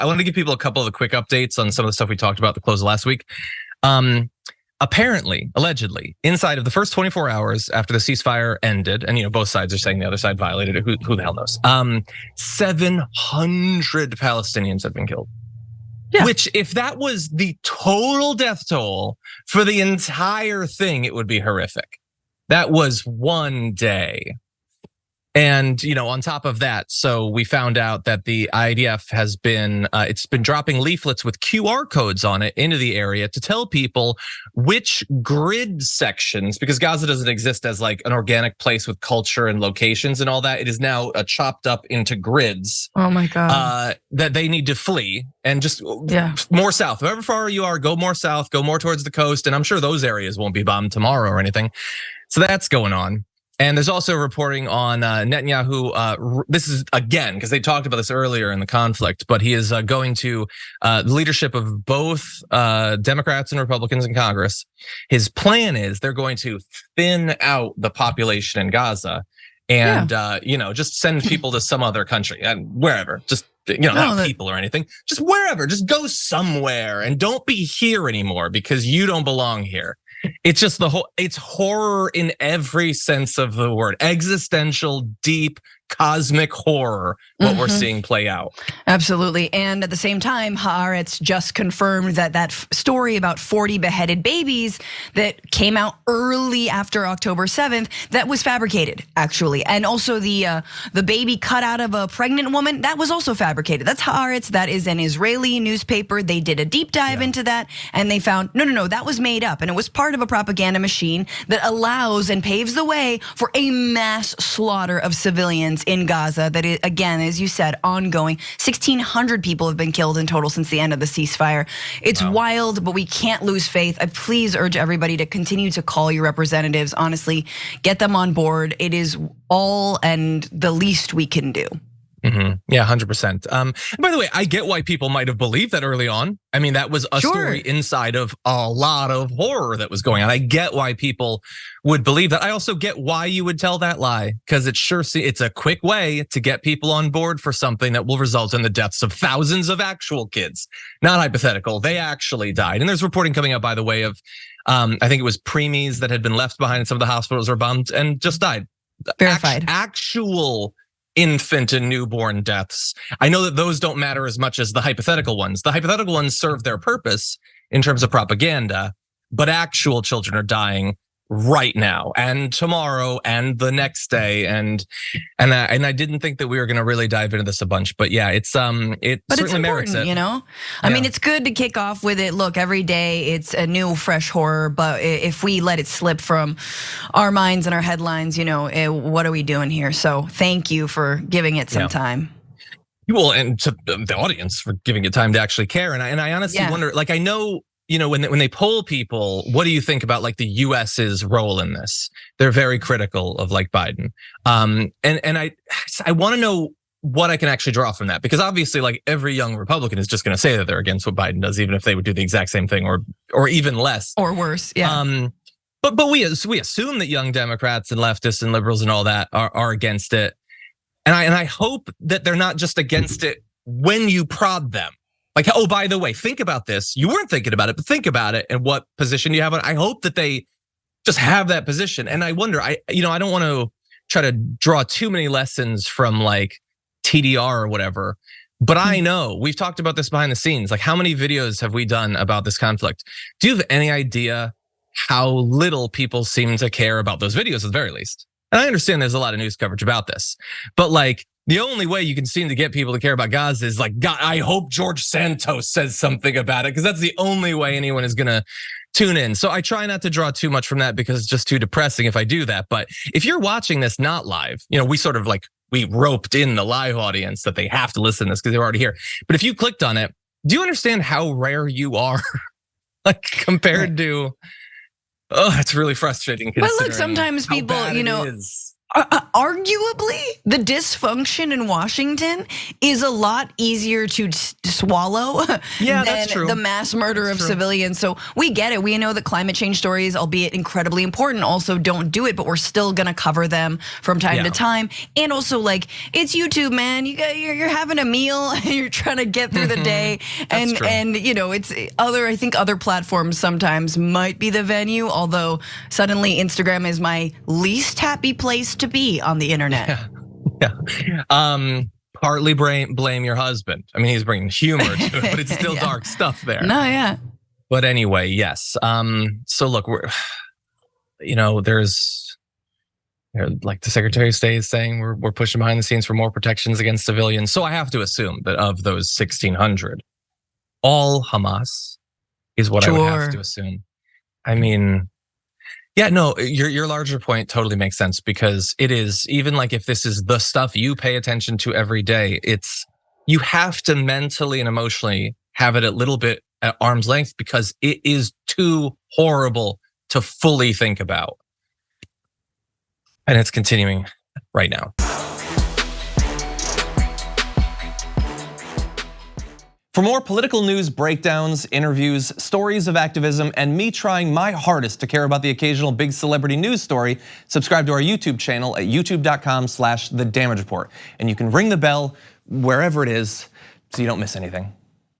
I want to give people a couple of the quick updates on some of the stuff we talked about at the close of last week. Apparently, allegedly, inside of the first 24 hours after the ceasefire ended, and both sides are saying the other side violated it. Who the hell knows? 700 Palestinians have been killed. Yeah. Which, if that was the total death toll for the entire thing, it would be horrific. That was one day. And on top of that, so we found out that the IDF has been it's been dropping leaflets with QR codes on it into the area to tell people which grid sections, because Gaza doesn't exist as like an organic place with culture and locations and all that. It is now chopped up into grids. Oh my God. That they need to flee and just more south. However far you are, go more south, go more towards the coast, and I'm sure those areas won't be bombed tomorrow or anything. So that's going on. And there's also reporting on Netanyahu. This is again because they talked about this earlier in the conflict, but he is going to the leadership of both Democrats and Republicans in Congress. His plan is they're going to thin out the population in Gaza and just send people to some other country and wherever. Just not people or anything, just wherever. Just go somewhere and don't be here anymore because you don't belong here. It's just it's horror in every sense of the word. Existential, deep, cosmic horror, what we're seeing play out. Absolutely. And at the same time, Haaretz just confirmed that story about 40 beheaded babies that came out early after October 7th, that was fabricated, actually. And also the baby cut out of a pregnant woman, that was also fabricated. That's Haaretz, that is an Israeli newspaper. They did a deep dive into that and they found, no, that was made up. And it was part of a propaganda machine that allows and paves the way for a mass slaughter of civilians in Gaza that is, again, as you said, ongoing. 1,600 people have been killed in total since the end of the ceasefire. It's wild, but we can't lose faith. I please urge everybody to continue to call your representatives. Honestly, get them on board. It is all and the least we can do. Yeah, 100%. By the way, I get why people might have believed that early on. I mean, that was a story inside of a lot of horror that was going on. I get why people would believe that. I also get why you would tell that lie, because it's a quick way to get people on board for something that will result in the deaths of thousands of actual kids, not hypothetical. They actually died. And there's reporting coming out, by the way, of I think it was preemies that had been left behind in some of the hospitals or bombed and just died. Verified. Actual infant and newborn deaths. I know that those don't matter as much as the hypothetical ones. The hypothetical ones serve their purpose in terms of propaganda, but actual children are dying right now and tomorrow and the next day and I didn't think that we were going to really dive into this a bunch, but yeah, it certainly merits it. I mean, it's good to kick off with it. Look, every day it's a new fresh horror, but if we let it slip from our minds and our headlines, what are we doing here? So thank you for giving it some time. Well, and to the audience for giving it time to actually care. And I honestly wonder, like, I know, when they poll people, what do you think about like the US's role in this? They're very critical of like Biden. And I want to know what I can actually draw from that, because obviously like every young Republican is just going to say that they're against what Biden does, even if they would do the exact same thing or even less or worse. Yeah. But we assume that young Democrats and leftists and liberals and all that are against it. And I hope that they're not just against it when you prod them. Like, oh, by the way, think about this. You weren't thinking about it, but think about it and what position you have. I hope that they just have that position. And I wonder, I don't want to try to draw too many lessons from like TDR or whatever, but I know we've talked about this behind the scenes. Like, how many videos have we done about this conflict? Do you have any idea how little people seem to care about those videos at the very least? And I understand there's a lot of news coverage about this, but like, the only way you can seem to get people to care about Gaza is like, God, I hope George Santos says something about it, because that's the only way anyone is gonna tune in. So I try not to draw too much from that because it's just too depressing if I do that. But if you're watching this not live, we sort of like, we roped in the live audience that they have to listen to this because they're already here. But if you clicked on it, do you understand how rare you are? Like compared to, it's really frustrating. But look, sometimes people, Arguably, the dysfunction in Washington is a lot easier to swallow Yeah, than that's true. the mass murder of civilians. So we get it. We know that climate change stories, albeit incredibly important, also don't do it, but we're still gonna cover them from time to time. And also, like, it's YouTube, man. You're having a meal and you're trying to get through the day, and you know, it's I think other platforms sometimes might be the venue. Although suddenly Instagram is my least happy place to be on the internet. Yeah. Partly blame your husband. I mean, he's bringing humor to it, but it's still dark stuff there. No, yeah. But anyway, yes. So look, there's like the Secretary of State is saying we're pushing behind the scenes for more protections against civilians. So I have to assume that of those 1,600, all Hamas is what I would have to assume. I mean, yeah, no, your larger point totally makes sense, because it is, even like if this is the stuff you pay attention to every day, you have to mentally and emotionally have it a little bit at arm's length, because it is too horrible to fully think about. And it's continuing right now. For more political news breakdowns, interviews, stories of activism, and me trying my hardest to care about the occasional big celebrity news story, subscribe to our YouTube channel at youtube.com/thedamagereport. And you can ring the bell wherever it is so you don't miss anything.